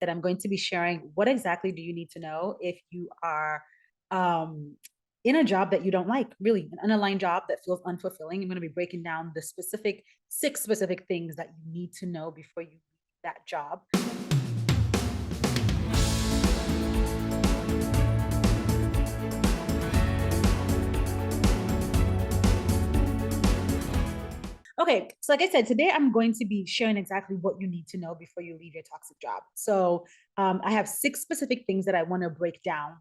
that I'm going to be sharing what exactly do you need to know if you are um, in a job that you don't like, really, an unaligned job that feels unfulfilling. I'm going to be breaking down the six specific things that you need to know before you leave that job. Okay, so like I said, today I'm going to be sharing exactly what you need to know before you leave your toxic job. So I have six specific things that I want to break down.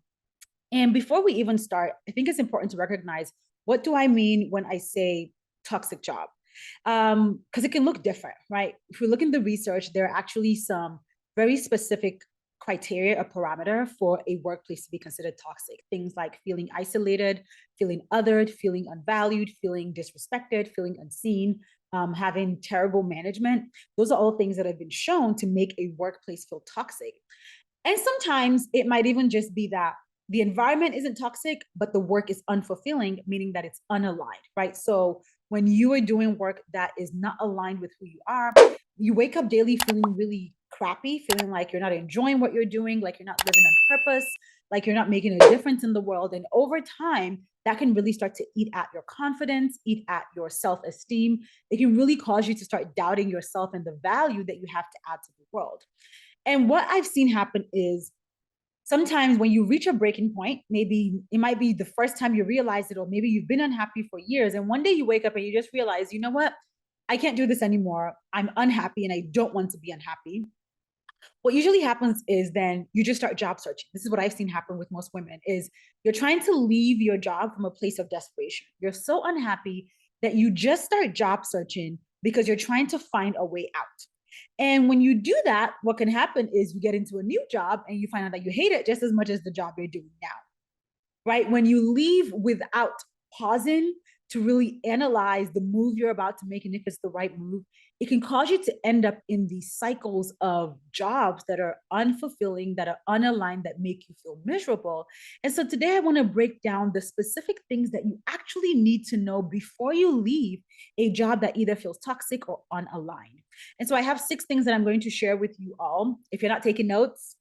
And before we even start, I think it's important to recognize, what do I mean when I say toxic job? Because it can look different, right? If we look in the research, there are actually some very specific criteria or parameter for a workplace to be considered toxic. Things like feeling isolated, feeling othered, feeling unvalued, feeling disrespected, feeling unseen, having terrible management. Those are all things that have been shown to make a workplace feel toxic. And sometimes it might even just be that the environment isn't toxic, but the work is unfulfilling, meaning that it's unaligned, right? So when you are doing work that is not aligned with who you are, you wake up daily feeling really crappy, feeling like you're not enjoying what you're doing, like you're not living on purpose, like you're not making a difference in the world. And over time, that can really start to eat at your confidence, eat at your self esteem. It can really cause you to start doubting yourself and the value that you have to add to the world. And what I've seen happen is sometimes when you reach a breaking point, maybe it might be the first time you realize it, or maybe you've been unhappy for years. And one day you wake up and you just realize, you know what? I can't do this anymore. I'm unhappy and I don't want to be unhappy. What usually happens is then you just start job searching. This is what I've seen happen with most women is you're trying to leave your job from a place of desperation. You're so unhappy that you just start job searching because you're trying to find a way out. And when you do that, what can happen is you get into a new job and you find out that you hate it just as much as the job you're doing now, right? When you leave without pausing to really analyze the move you're about to make and if it's the right move, it can cause you to end up in these cycles of jobs that are unfulfilling, that are unaligned, that make you feel miserable. And so today I want to break down the specific things that you actually need to know before you leave a job that either feels toxic or unaligned. And so I have six things that I'm going to share with you all. If you're not taking notes,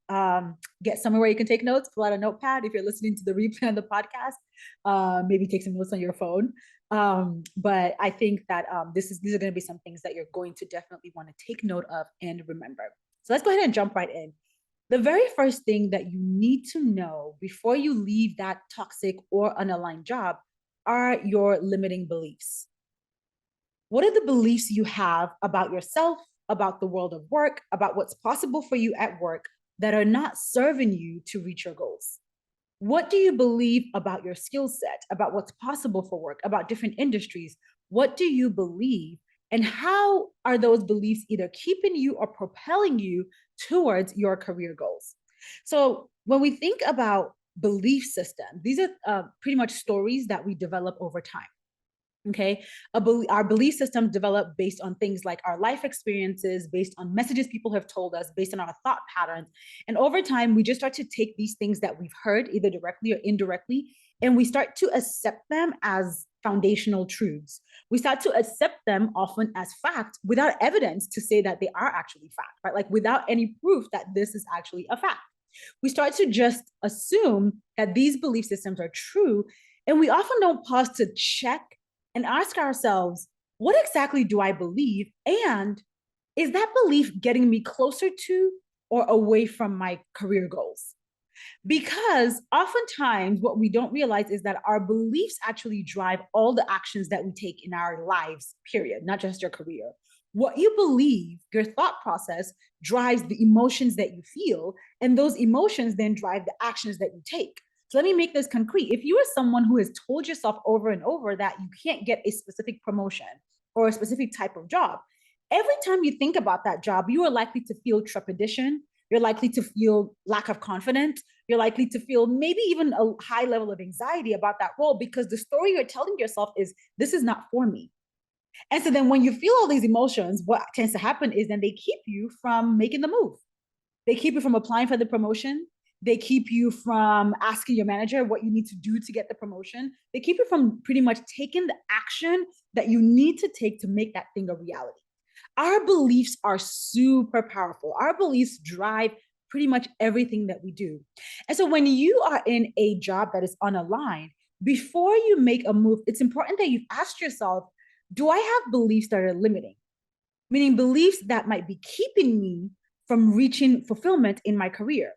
get somewhere where you can take notes, pull out a notepad. If you're listening to the replay on the podcast, maybe take some notes on your phone. But I think that these are going to be some things that you're going to definitely want to take note of and remember. So let's go ahead and jump right in. The very first thing that you need to know before you leave that toxic or unaligned job are your limiting beliefs. What are the beliefs you have about yourself, about the world of work, about what's possible for you at work that are not serving you to reach your goals? What do you believe about your skill set, about what's possible for work, about different industries? What do you believe? And how are those beliefs either keeping you or propelling you towards your career goals? So when we think about belief systems, these are pretty much stories that we develop over time. Okay. Our belief systems develop based on things like our life experiences, based on messages people have told us, based on our thought patterns. And over time, we just start to take these things that we've heard, either directly or indirectly, and we start to accept them as foundational truths. We start to accept them often as fact without evidence to say that they are actually fact, right? Like without any proof that this is actually a fact. We start to just assume that these belief systems are true. And we often don't pause to check and ask ourselves, what exactly do I believe? And is that belief getting me closer to or away from my career goals? Because oftentimes what we don't realize is that our beliefs actually drive all the actions that we take in our lives, period, not just your career. What you believe, your thought process, drives the emotions that you feel, and those emotions then drive the actions that you take. So let me make this concrete. If you are someone who has told yourself over and over that you can't get a specific promotion or a specific type of job, every time you think about that job, you are likely to feel trepidation. You're likely to feel lack of confidence. You're likely to feel maybe even a high level of anxiety about that role because the story you're telling yourself is, this is not for me. And so then when you feel all these emotions, what tends to happen is then they keep you from making the move. They keep you from applying for the promotion. They keep you from asking your manager what you need to do to get the promotion. They keep you from pretty much taking the action that you need to take to make that thing a reality. Our beliefs are super powerful. Our beliefs drive pretty much everything that we do. And so when you are in a job that is unaligned, before you make a move, it's important that you ask yourself, do I have beliefs that are limiting? Meaning beliefs that might be keeping me from reaching fulfillment in my career.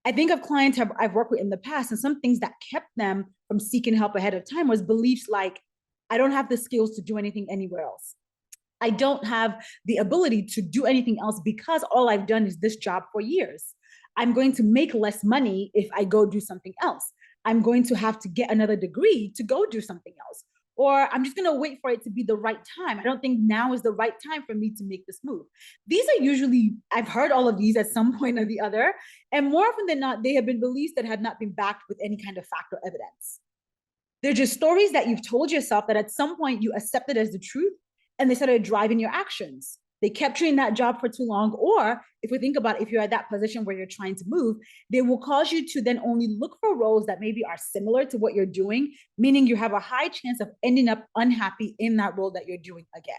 I think of clients I've worked with in the past, and some things that kept them from seeking help ahead of time was beliefs like, I don't have the skills to do anything anywhere else. I don't have the ability to do anything else because all I've done is this job for years. I'm going to make less money if I go do something else. I'm going to have to get another degree to go do something else. Or I'm just going to wait for it to be the right time. I don't think now is the right time for me to make this move. These are usually, I've heard all of these at some point or the other. And more often than not, they have been beliefs that had not been backed with any kind of fact or evidence. They're just stories that you've told yourself that at some point you accepted as the truth, and they started driving your actions. They kept you in that job for too long. Or if we think about if you're at that position where you're trying to move, they will cause you to then only look for roles that maybe are similar to what you're doing, meaning you have a high chance of ending up unhappy in that role that you're doing again.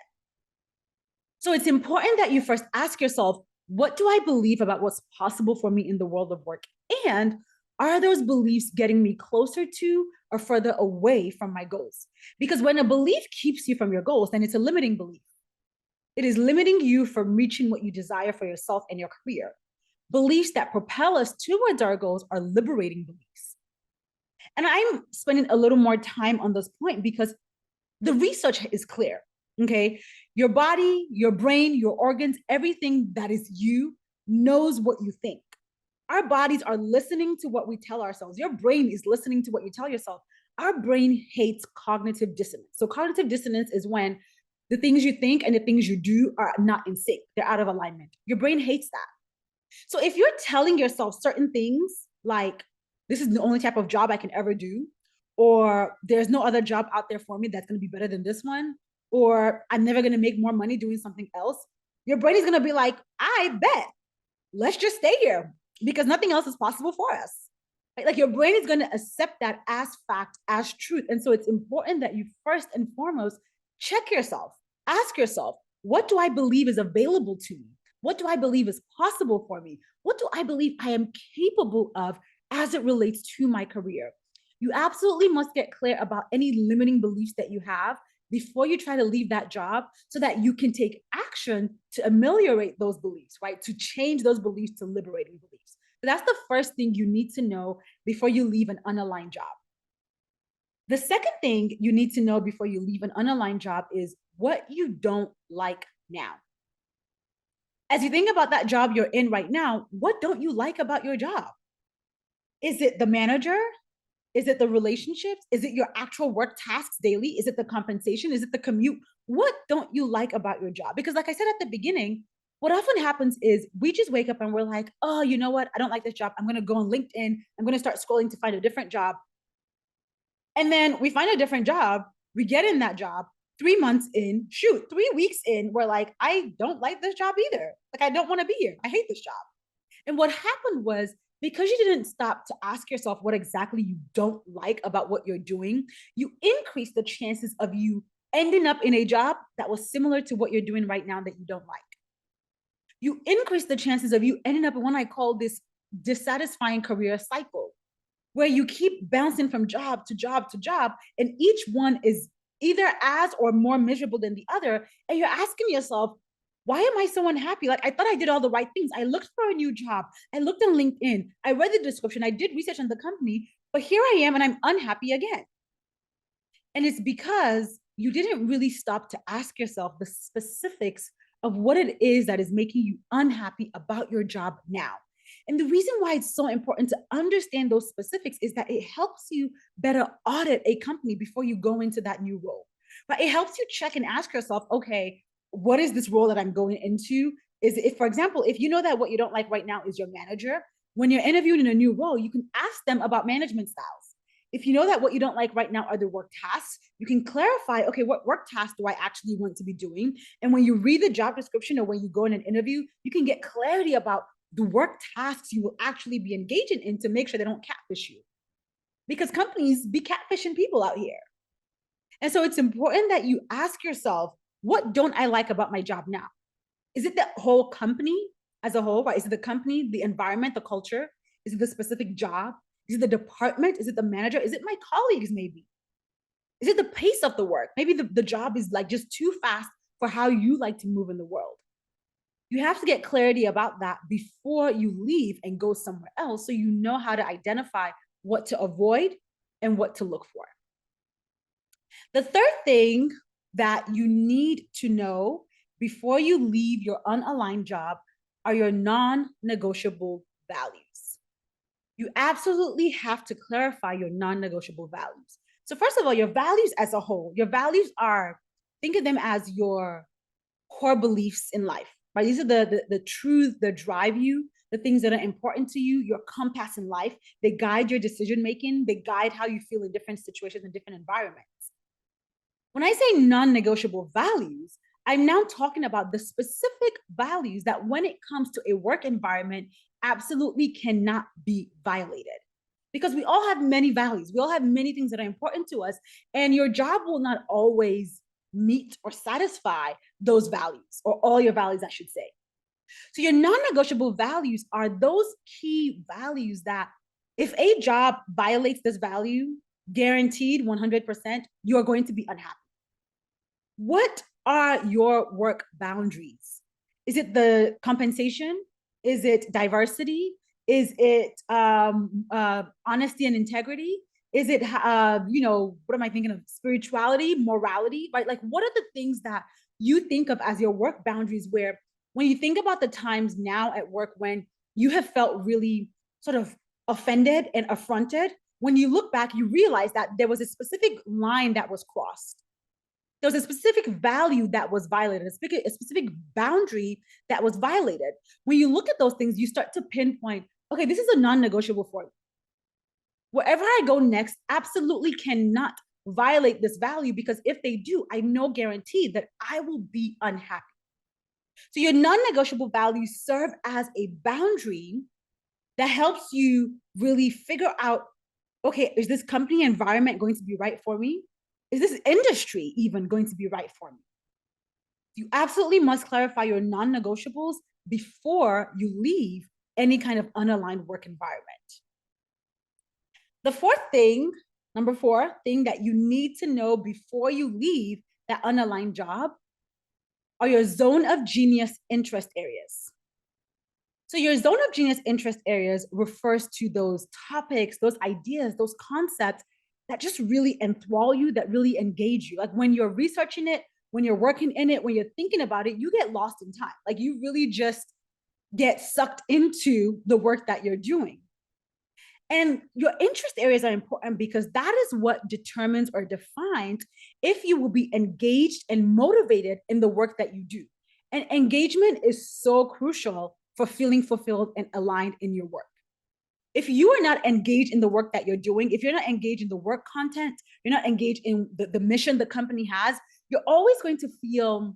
So it's important that you first ask yourself, what do I believe about what's possible for me in the world of work? And are those beliefs getting me closer to or further away from my goals? Because when a belief keeps you from your goals, then it's a limiting belief. It is limiting you from reaching what you desire for yourself and your career. Beliefs that propel us towards our goals are liberating beliefs. And I'm spending a little more time on this point because the research is clear, okay? Your body, your brain, your organs, everything that is you knows what you think. Our bodies are listening to what we tell ourselves. Your brain is listening to what you tell yourself. Our brain hates cognitive dissonance. So cognitive dissonance is when the things you think and the things you do are not in sync. They're out of alignment. Your brain hates that. So if you're telling yourself certain things like, this is the only type of job I can ever do, or there's no other job out there for me that's going to be better than this one, or I'm never going to make more money doing something else, your brain is going to be like, I bet, let's just stay here because nothing else is possible for us. Right? Like your brain is going to accept that as fact, as truth. And so it's important that you first and foremost check yourself, ask yourself, what do I believe is available to me? What do I believe is possible for me? What do I believe I am capable of as it relates to my career? You absolutely must get clear about any limiting beliefs that you have before you try to leave that job so that you can take action to ameliorate those beliefs, right? To change those beliefs to liberating beliefs. So that's the first thing you need to know before you leave an unaligned job. The second thing you need to know before you leave an unaligned job is what you don't like now. As you think about that job you're in right now, what don't you like about your job? Is it the manager? Is it the relationships? Is it your actual work tasks daily? Is it the compensation? Is it the commute? What don't you like about your job? Because like I said at the beginning, what often happens is we just wake up and we're like, oh, you know what? I don't like this job. I'm going to go on LinkedIn. I'm going to start scrolling to find a different job. And then we find a different job. We get in that job. 3 months in, 3 weeks in, we're like, I don't like this job either. Like, I don't want to be here. I hate this job. And what happened was, because you didn't stop to ask yourself what exactly you don't like about what you're doing, you increase the chances of you ending up in a job that was similar to what you're doing right now that you don't like. You increase the chances of you ending up in what I call this dissatisfying career cycle, where you keep bouncing from job to job to job, and each one is either as or more miserable than the other. And you're asking yourself, why am I so unhappy? Like, I thought I did all the right things. I looked for a new job. I looked on LinkedIn. I read the description. I did research on the company, but here I am and I'm unhappy again. And it's because you didn't really stop to ask yourself the specifics of what it is that is making you unhappy about your job now. And the reason why it's so important to understand those specifics is that it helps you better audit a company before you go into that new role. But it helps you check and ask yourself, okay, what is this role that I'm going into? Is if, for example, if you know that what you don't like right now is your manager, when you're interviewing in a new role, you can ask them about management styles. If you know that what you don't like right now are the work tasks, you can clarify, okay, what work tasks do I actually want to be doing? And when you read the job description or when you go in an interview, you can get clarity about the work tasks you will actually be engaging in to make sure they don't catfish you. Because companies be catfishing people out here. And so it's important that you ask yourself, what don't I like about my job now? Is it the whole company? as a whole, right? Is it the company, the environment, the culture? Is it the specific job? Is it the department? Is it the manager? Is it my colleagues, maybe? Is it the pace of the work? Maybe the job is like just too fast for how you like to move in the world. You have to get clarity about that before you leave and go somewhere else so you know how to identify what to avoid and what to look for. The third thing that you need to know before you leave your unaligned job are your non-negotiable values. You absolutely have to clarify your non-negotiable values. So first of all, your values as a whole, your values are, think of them as your core beliefs in life, right? These are the truths that drive you, the things that are important to you, your compass in life. They guide your decision making. They guide how you feel in different situations and different environments. When I say non-negotiable values, I'm now talking about the specific values that when it comes to a work environment, absolutely cannot be violated. Because we all have many values. We all have many things that are important to us. And your job will not always meet or satisfy those values, or all your values, I should say. So your non-negotiable values are those key values that if a job violates this value, guaranteed 100%, you're going to be unhappy. What are your work boundaries? Is it the compensation? Is it diversity? Is it honesty and integrity? Is it, what am I thinking of? Spirituality, morality, right? Like, what are the things that you think of as your work boundaries where when you think about the times now at work when you have felt really sort of offended and affronted, when you look back, you realize that there was a specific line that was crossed. There was a specific value that was violated, a specific boundary that was violated. When you look at those things, you start to pinpoint, okay, this is a non-negotiable for me. Wherever I go next, absolutely cannot violate this value, because if they do, I know guaranteed that I will be unhappy. So your non-negotiable values serve as a boundary that helps you really figure out, okay, is this company environment going to be right for me? Is this industry even going to be right for me? You absolutely must clarify your non-negotiables before you leave any kind of unaligned work environment. The fourth thing, number four, thing that you need to know before you leave that unaligned job are your zone of genius interest areas. So your zone of genius interest areas refers to those topics, those ideas, those concepts that just really enthrall you, that really engage you. Like when you're researching it, when you're working in it, when you're thinking about it, you get lost in time. Like you really just get sucked into the work that you're doing. And your interest areas are important because that is what determines or defines if you will be engaged and motivated in the work that you do. And engagement is so crucial for feeling fulfilled and aligned in your work. If you are not engaged in the work that you're doing, if you're not engaged in the work content, you're not engaged in the mission the company has, you're always going to feel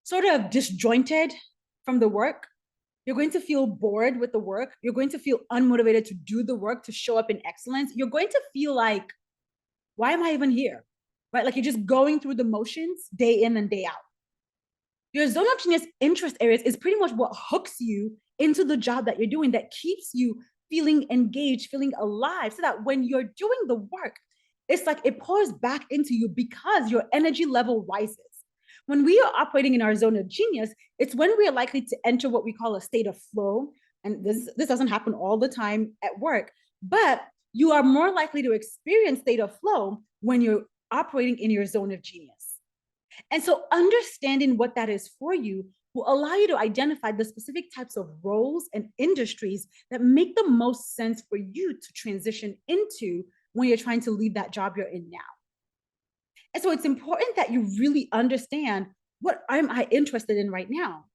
sort of disjointed from the work. You're going to feel bored with the work. You're going to feel unmotivated to do the work, to show up in excellence. You're going to feel like, why am I even here? Right? Like you're just going through the motions day in and day out. Your zone of genius interest areas is pretty much what hooks you into the job that you're doing, that keeps you feeling engaged, feeling alive, so that when you're doing the work, it's like it pours back into you because your energy level rises. When we are operating in our zone of genius, it's when we are likely to enter what we call a state of flow. And this doesn't happen all the time at work, but you are more likely to experience state of flow when you're operating in your zone of genius. And so understanding what that is for you will allow you to identify the specific types of roles and industries that make the most sense for you to transition into when you're trying to leave that job you're in now. And so it's important that you really understand, what am I interested in right now?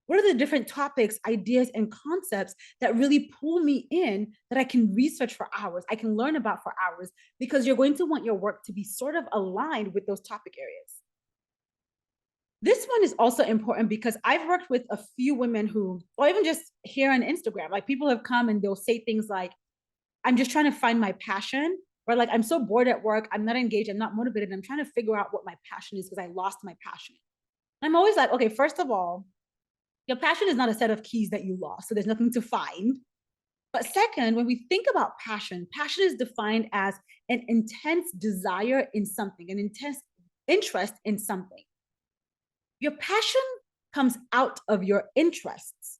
What are the different topics, ideas, and concepts that really pull me in that I can research for hours, I can learn about for hours, because you're going to want your work to be sort of aligned with those topic areas. This one is also important because I've worked with a few women who, or even just here on Instagram, like people have come and they'll say things like, I'm just trying to find my passion, or like, I'm so bored at work, I'm not engaged, I'm not motivated, I'm trying to figure out what my passion is because I lost my passion. And I'm always like, okay, first of all, Your passion is not a set of keys that you lost, so there's nothing to find. But second, when we think about passion, passion is defined as an intense desire in something, an intense interest in something. Your passion comes out of your interests.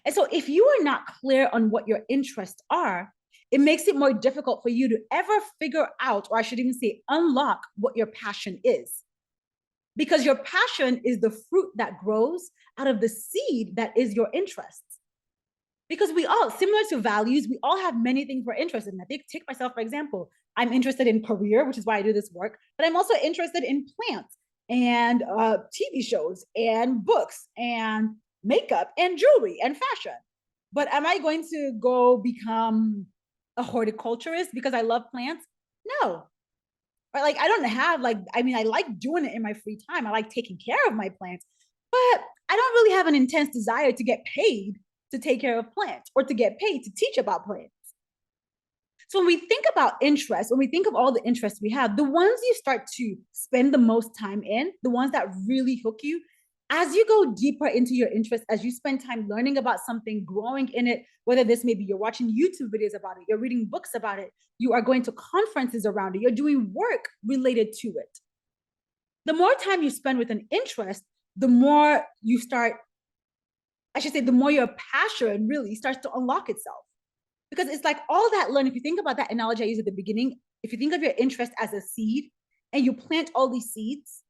And so if you are not clear on what your interests are, it makes it more difficult for you to ever figure out, or I should even say, unlock what your passion is. Because your passion is the fruit that grows out of the seed that is your interests. Because we all, similar to values, we all have many things we're interested in. I think, take myself, for example, I'm interested in career, which is why I do this work, but I'm also interested in plants and TV shows and books and makeup and jewelry and fashion. But am I going to go become a horticulturist because I love plants? No. Or like, I don't have like, I mean, I like doing it in my free time. I like taking care of my plants, but I don't really have an intense desire to get paid to take care of plants or to get paid to teach about plants. So when we think about interest, when we think of all the interests we have, the ones you start to spend the most time in, the ones that really hook you, as you go deeper into your interest, as you spend time learning about something, growing in it, whether this may be you're watching YouTube videos about it, you're reading books about it, you are going to conferences around it, you're doing work related to it. The more time you spend with an interest, the more you start, I should say, the more your passion really starts to unlock itself. Because it's like all that learning, if you think about that analogy I used at the beginning, if you think of your interest as a seed and you plant all these seeds,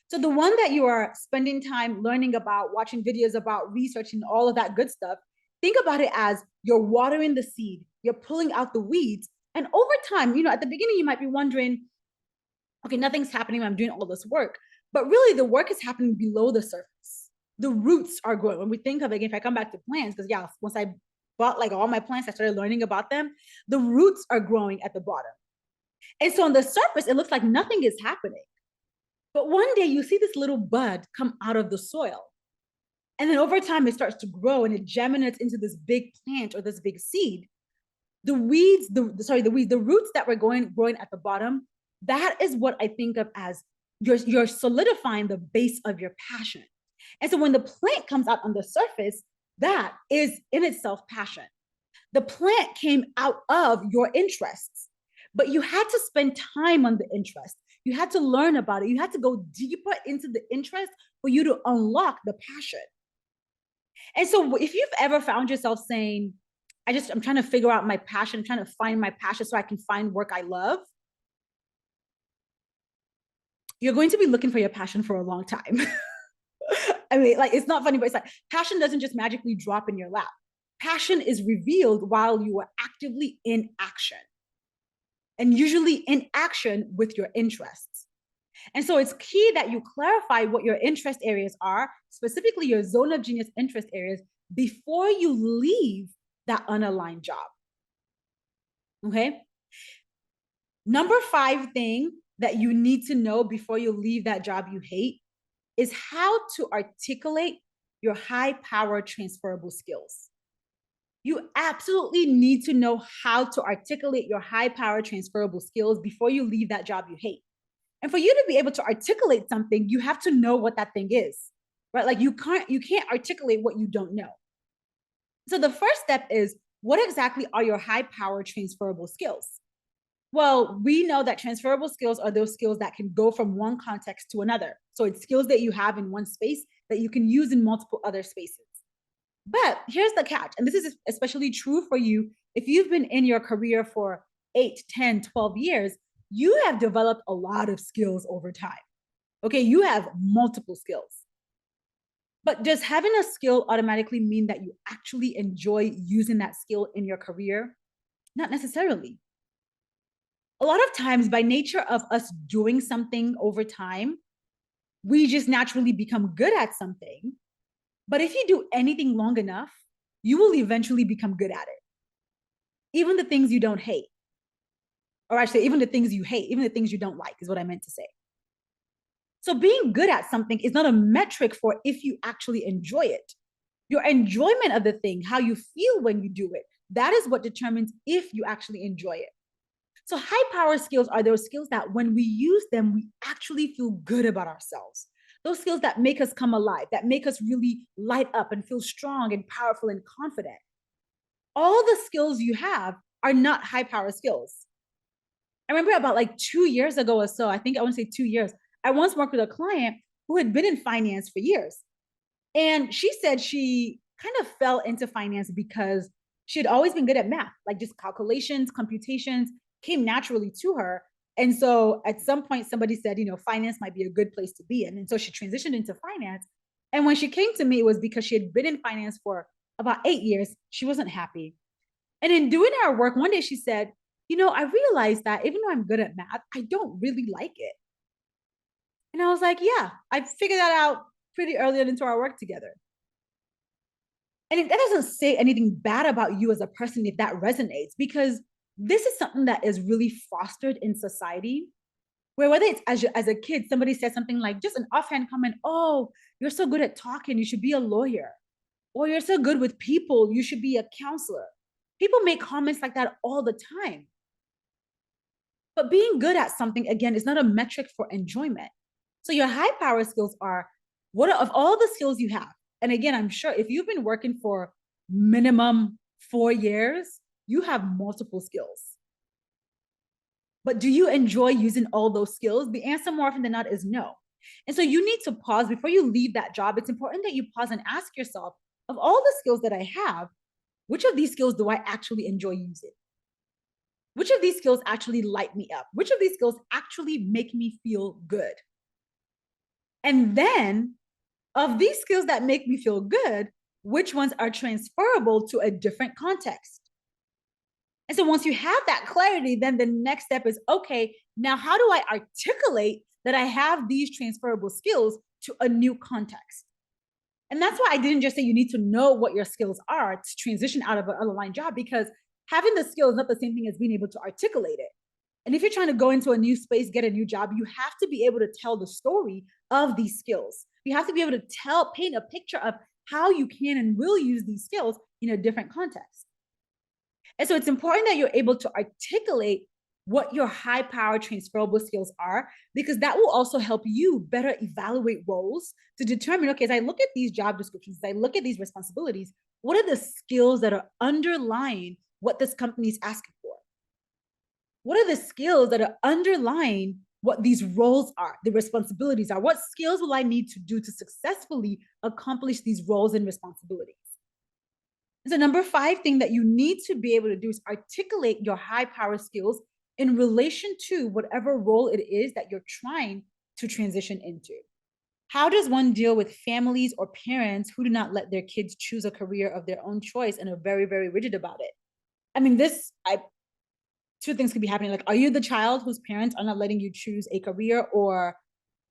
so the one that you are spending time learning about, watching videos about, researching, all of that good stuff, think about it as you're watering the seed, you're pulling out the weeds. And over time, at the beginning, you might be wondering, okay, nothing's happening when I'm doing all this work. But really, the work is happening below the surface. The roots are growing. When we think of it, if I come back to plants, because yeah, once I bought like all my plants, I started learning about them, the roots are growing at the bottom. And so on the surface, it looks like nothing is happening. But one day you see this little bud come out of the soil. And then over time, it starts to grow and it germinates into this big plant or this big seed. The weeds, the roots that were growing at the bottom, that is what I think of as you're solidifying the base of your passion. And so when the plant comes out on the surface, that is in itself passion. The plant came out of your interests, but you had to spend time on the interest. You had to learn about it. You had to go deeper into the interest for you to unlock the passion. And so if you've ever found yourself saying, I'm trying to figure out my passion, I'm trying to find my passion so I can find work I love, you're going to be looking for your passion for a long time. I mean, like, it's not funny, but it's like passion doesn't just magically drop in your lap. Passion is revealed while you are actively in action, and usually in action with your interests. And so it's key that you clarify what your interest areas are, specifically your zone of genius interest areas, before you leave that unaligned job. Okay? Number 5 thing that you need to know before you leave that job you hate is how to articulate your high power transferable skills. You absolutely need to know how to articulate your high power transferable skills before you leave that job you hate. And for you to be able to articulate something, you have to know what that thing is, right? Like you can't articulate what you don't know. So the first step is, what exactly are your high power transferable skills? Well, we know that transferable skills are those skills that can go from one context to another. So it's skills that you have in one space that you can use in multiple other spaces. But here's the catch, and this is especially true for you if you've been in your career for 8, 10, 12 years, you have developed a lot of skills over time. Okay, you have multiple skills. But does having a skill automatically mean that you actually enjoy using that skill in your career? Not necessarily. A lot of times, by nature of us doing something over time, we just naturally become good at something. But if you do anything long enough, you will eventually become good at it. Even the things you don't hate. Or actually, even the things you hate, even the things you don't like is what I meant to say. So being good at something is not a metric for if you actually enjoy it. Your enjoyment of the thing, how you feel when you do it, that is what determines if you actually enjoy it. So high power skills are those skills that when we use them, we actually feel good about ourselves. those skills that make us come alive, that make us really light up and feel strong and powerful and confident. All the skills you have are not high power skills. I remember about like 2 years ago or so, I think I want to say 2 years, I once worked with a client who had been in finance for years. And she said she kind of fell into finance because she had always been good at math, like just calculations, computations came naturally to her. And so at some point, somebody said, finance might be a good place to be in. And so she transitioned into finance. And when she came to me, it was because she had been in finance for about 8 years. She wasn't happy. And in doing our work, one day she said, I realized that even though I'm good at math, I don't really like it. And I was like, yeah, I figured that out pretty early into our work together. And that doesn't say anything bad about you as a person if that resonates, because this is something that is really fostered in society, where whether it's as a kid, somebody says something like just an offhand comment, oh, you're so good at talking, you should be a lawyer. Or you're so good with people, you should be a counselor. People make comments like that all the time. But being good at something, again, is not a metric for enjoyment. So your high power skills are of all the skills you have. And again, I'm sure if you've been working for minimum 4 years, you have multiple skills. But do you enjoy using all those skills? The answer more often than not is no. And so you need to pause before you leave that job. It's important that you pause and ask yourself, of all the skills that I have, which of these skills do I actually enjoy using? Which of these skills actually light me up? Which of these skills actually make me feel good? And then, of these skills that make me feel good, which ones are transferable to a different context? And so once you have that clarity, then the next step is, okay, now how do I articulate that I have these transferable skills to a new context? And that's why I didn't just say you need to know what your skills are to transition out of an unaligned job, because having the skill is not the same thing as being able to articulate it. And if you're trying to go into a new space, get a new job, you have to be able to tell the story of these skills. You have to be able to paint a picture of how you can and will use these skills in a different context. And so it's important that you're able to articulate what your high power transferable skills are, because that will also help you better evaluate roles to determine, okay, as I look at these job descriptions, as I look at these responsibilities, what are the skills that are underlying what this company is asking for? What are the skills that are underlying what these roles are, the responsibilities are? What skills will I need to do to successfully accomplish these roles and responsibilities? So number 5 thing that you need to be able to do is articulate your high power skills in relation to whatever role it is that you're trying to transition into. How does one deal with families or parents who do not let their kids choose a career of their own choice and are very, very rigid about it? I mean, two things could be happening. Like, are you the child whose parents are not letting you choose a career, or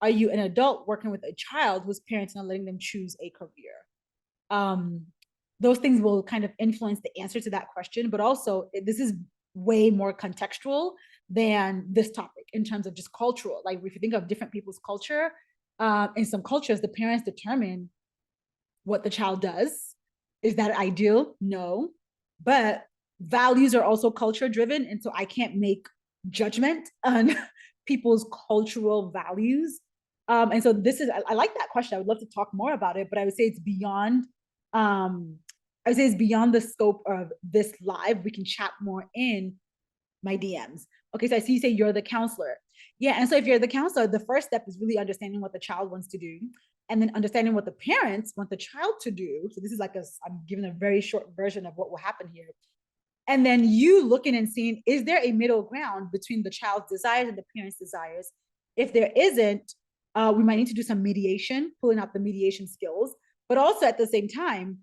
are you an adult working with a child whose parents are not letting them choose a career? Those things will kind of influence the answer to that question, but also this is way more contextual than this topic in terms of just cultural. Like, if you think of different people's culture, in some cultures, the parents determine what the child does. Is that ideal? No. But values are also culture driven. And so I can't make judgment on people's cultural values. And so I like that question. I would love to talk more about it, but I would say it's beyond, the scope of this live. We can chat more in my DMs. Okay, so I see you say you're the counselor. Yeah, and so if you're the counselor, the first step is really understanding what the child wants to do, and then understanding what the parents want the child to do. So this is I'm giving a very short version of what will happen here. And then you looking and seeing, is there a middle ground between the child's desires and the parents' desires? If there isn't, we might need to do some mediation, pulling out the mediation skills, but also at the same time,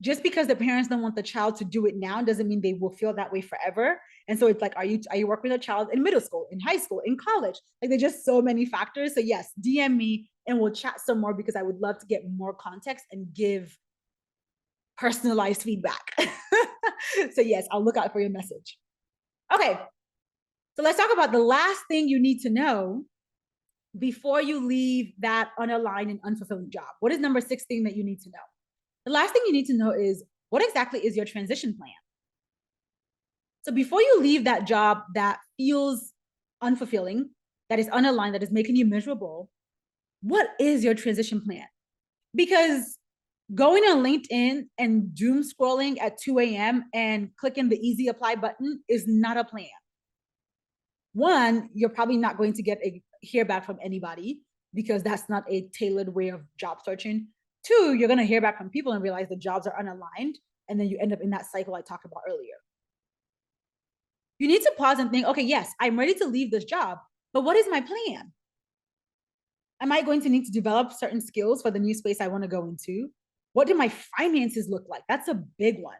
just because the parents don't want the child to do it now doesn't mean they will feel that way forever. And so it's like, are you working with a child in middle school, in high school, in college? Like, there's just so many factors. So yes, DM me and we'll chat some more, because I would love to get more context and give personalized feedback. So yes, I'll look out for your message. Okay, so let's talk about the last thing you need to know before you leave that unaligned and unfulfilling job. What is number 6 thing that you need to know? The last thing you need to know is, what exactly is your transition plan? So before you leave that job that feels unfulfilling, that is unaligned, that is making you miserable, what is your transition plan? Because going on LinkedIn and doom scrolling at 2 a.m. and clicking the easy apply button is not a plan. One, you're probably not going to hear back from anybody because that's not a tailored way of job searching. Two, you're going to hear back from people and realize the jobs are unaligned. And then you end up in that cycle I talked about earlier. You need to pause and think, okay, yes, I'm ready to leave this job, but what is my plan? Am I going to need to develop certain skills for the new space I want to go into? What do my finances look like? That's a big one.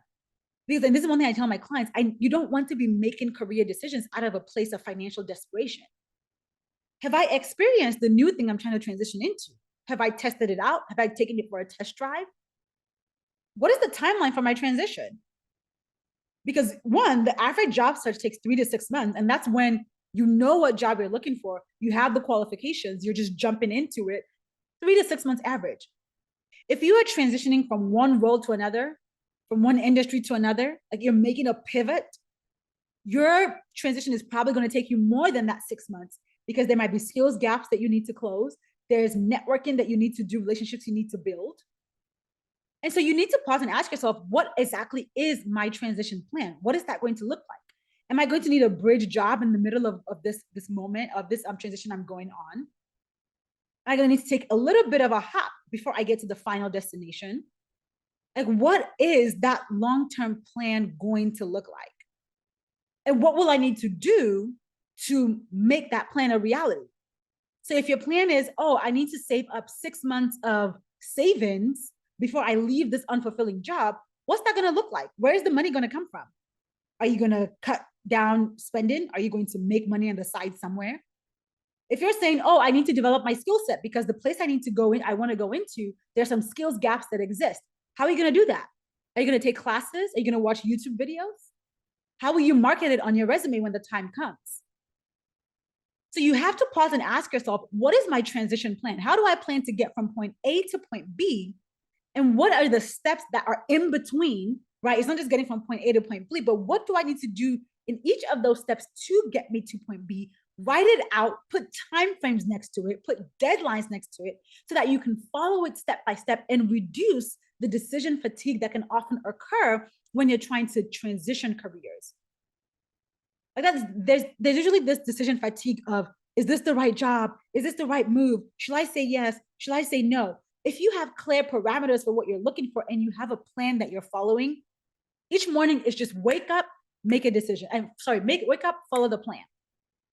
Because, and this is one thing I tell my clients, you don't want to be making career decisions out of a place of financial desperation. Have I experienced the new thing I'm trying to transition into? Have I tested it out? Have I taken it for a test drive? What is the timeline for my transition? Because one, the average job search takes 3 to 6 months, and that's when you know what job you're looking for, you have the qualifications, you're just jumping into it. 3 to 6 months average. If you are transitioning from one role to another, from one industry to another, like you're making a pivot, your transition is probably going to take you more than that 6 months because there might be skills gaps that you need to close. There's networking that you need to do, relationships you need to build. And so you need to pause and ask yourself, what exactly is my transition plan? What is that going to look like? Am I going to need a bridge job in the middle of this moment of this transition I'm going on? Am I going to need to take a little bit of a hop before I get to the final destination? Like, what is that long-term plan going to look like? And what will I need to do to make that plan a reality? So if your plan is, oh, I need to save up 6 months of savings before I leave this unfulfilling job, what's that going to look like? Where is the money going to come from? Are you going to cut down spending? Are you going to make money on the side somewhere? If you're saying, oh, I need to develop my skill set because the place I need to go in, I want to go into, there's some skills gaps that exist. How are you going to do that? Are you going to take classes? Are you going to watch YouTube videos? How will you market it on your resume when the time comes? So you have to pause and ask yourself, what is my transition plan? How do I plan to get from point A to point B? And what are the steps that are in between, right? It's not just getting from point A to point B, but what do I need to do in each of those steps to get me to point B? Write it out, put time frames next to it, put deadlines next to it so that you can follow it step by step and reduce the decision fatigue that can often occur when you're trying to transition careers. Like there's usually this decision fatigue of, is this the right job? Is this the right move? Should I say yes? Should I say no? If you have clear parameters for what you're looking for and you have a plan that you're following, each morning is just wake up, make a decision. Wake up, follow the plan.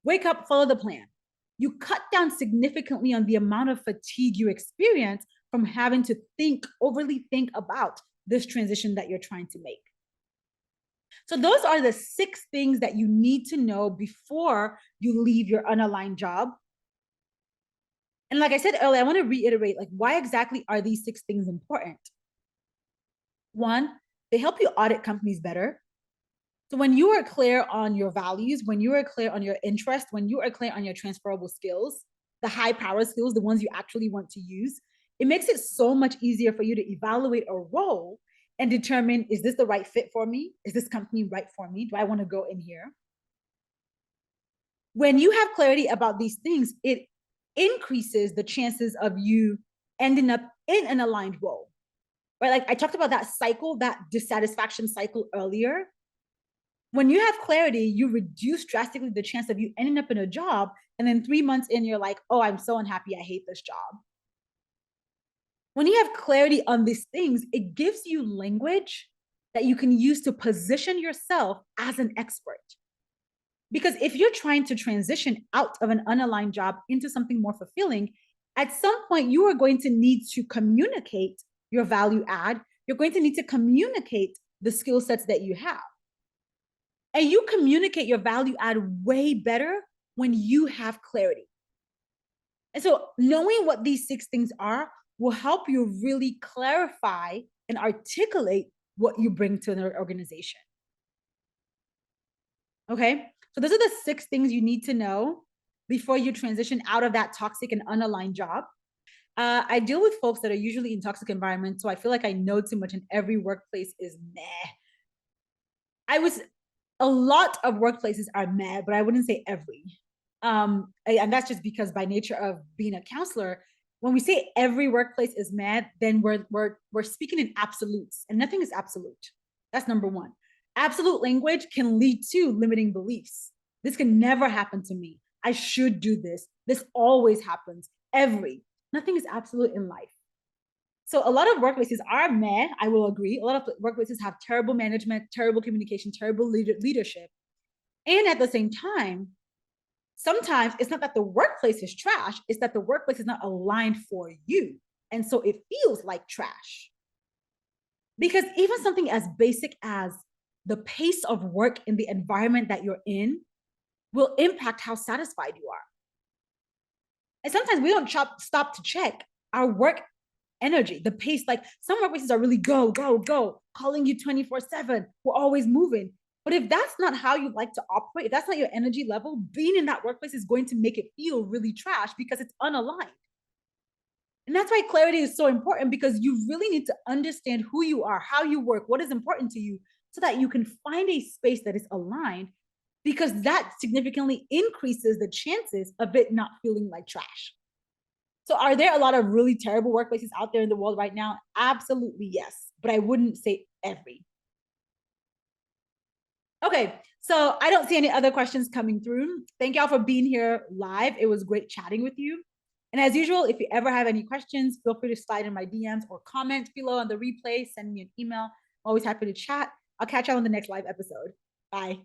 Wake up, follow the plan. You cut down significantly on the amount of fatigue you experience from having to overly think about this transition that you're trying to make. So those are the 6 things that you need to know before you leave your unaligned job. And like I said earlier, I want to reiterate, like, why exactly are these 6 things important? One, they help you audit companies better. So when you are clear on your values, when you are clear on your interests, when you are clear on your transferable skills, the high power skills, the ones you actually want to use, it makes it so much easier for you to evaluate a role and determine, is this the right fit for me? Is this company right for me? Do I want to go in here? When you have clarity about these things, it increases the chances of you ending up in an aligned role, right? Like I talked about that cycle, that dissatisfaction cycle earlier. When you have clarity, you reduce drastically the chance of you ending up in a job, and then 3 months in, you're like, oh, I'm so unhappy, I hate this job. When you have clarity on these things, it gives you language that you can use to position yourself as an expert. Because if you're trying to transition out of an unaligned job into something more fulfilling, at some point you are going to need to communicate your value add. You're going to need to communicate the skill sets that you have. And you communicate your value add way better when you have clarity. And so knowing what these 6 things are will help you really clarify and articulate what you bring to an organization. Okay, so those are the 6 things you need to know before you transition out of that toxic and unaligned job. I deal with folks that are usually in toxic environments, so I feel like I know too much, and every workplace is meh. A lot of workplaces are meh, but I wouldn't say every. And that's just because by nature of being a counselor, When we say every workplace is mad, then we're speaking in absolutes, and nothing is absolute. That's number one. Absolute language can lead to limiting beliefs. This can never happen to me. I should do this. This always happens. Nothing is absolute in life. So a lot of workplaces are mad, I will agree. A lot of workplaces have terrible management, terrible communication, terrible leadership. And at the same time, sometimes it's not that the workplace is trash, it's that the workplace is not aligned for you. And so it feels like trash. Because even something as basic as the pace of work in the environment that you're in will impact how satisfied you are. And sometimes we don't stop to check our work energy, the pace. Like some workplaces are really go, go, go, calling you 24/7. We're always moving. But if that's not how you like to operate, if that's not your energy level, being in that workplace is going to make it feel really trash because it's unaligned. And that's why clarity is so important, because you really need to understand who you are, how you work, what is important to you, so that you can find a space that is aligned, because that significantly increases the chances of it not feeling like trash. So are there a lot of really terrible workplaces out there in the world right now? Absolutely, yes. But I wouldn't say every. Okay, so I don't see any other questions coming through. Thank y'all for being here live. It was great chatting with you. And as usual, if you ever have any questions, feel free to slide in my DMs or comment below on the replay. Send me an email. I'm always happy to chat. I'll catch y'all on the next live episode. Bye.